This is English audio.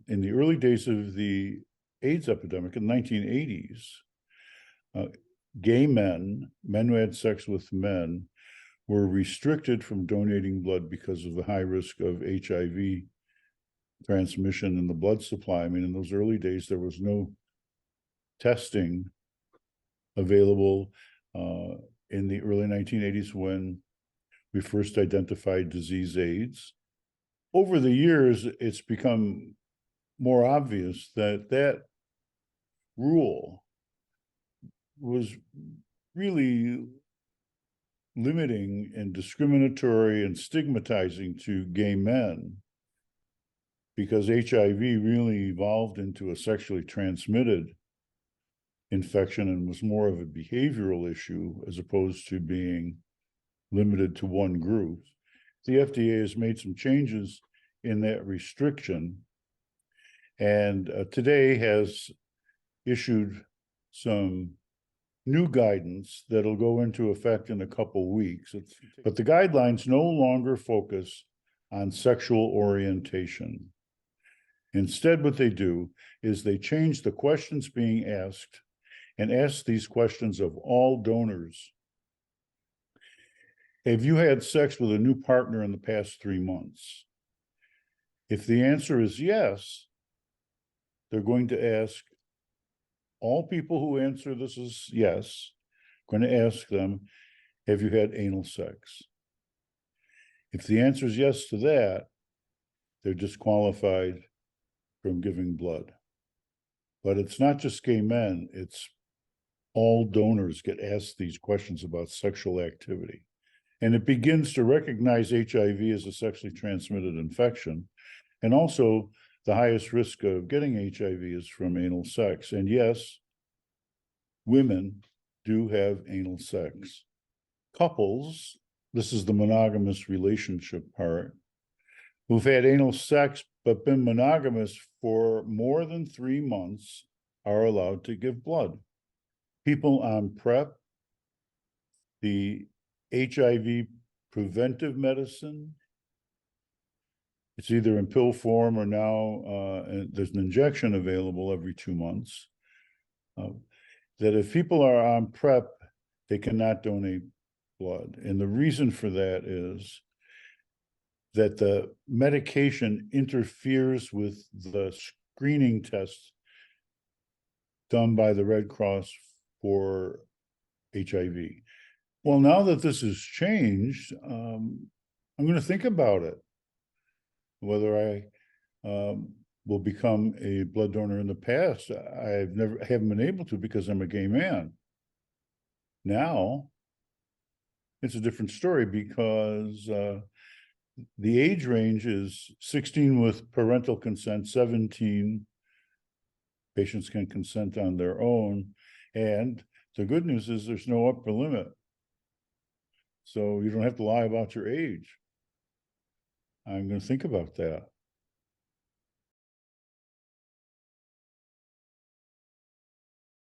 in the early days of the AIDS epidemic in the 1980s, gay men who had sex with men, were restricted from donating blood because of the high risk of HIV transmission in the blood supply. I mean, in those early days, there was no testing available in the early 1980s when we first identified disease AIDS. Over the years, it's become more obvious that that rule was really limiting and discriminatory and stigmatizing to gay men, because HIV really evolved into a sexually transmitted infection and was more of a behavioral issue as opposed to being limited to one group. The FDA has made some changes in that restriction, and today has issued some new guidance that'll go into effect in a couple weeks. But the guidelines no longer focus on sexual orientation. Instead, what they do is they change the questions being asked and ask these questions of all donors. Have you had sex with a new partner in the past 3 months? If the answer is yes, they're going to ask all people who answer this is yes, going to ask them, have you had anal sex? If the answer is yes to that, they're disqualified from giving blood. But it's not just gay men, it's all donors get asked these questions about sexual activity. And it begins to recognize HIV as a sexually transmitted infection. And also, the highest risk of getting HIV is from anal sex. And yes, women do have anal sex. Couples, this is the monogamous relationship part, who've had anal sex but been monogamous for more than 3 months are allowed to give blood. People on PrEP, the HIV preventive medicine, it's either in pill form or now there's an injection available every 2 months, that if people are on PrEP, they cannot donate blood. And the reason for that is that the medication interferes with the screening tests done by the Red Cross for HIV. Well, now that this has changed, I'm going to think about it, whether I will become a blood donor. In the past, haven't been able to because I'm a gay man. Now, it's a different story because the age range is 16 with parental consent, 17 patients can consent on their own. And the good news is there's no upper limit. So you don't have to lie about your age. I'm going to think about that.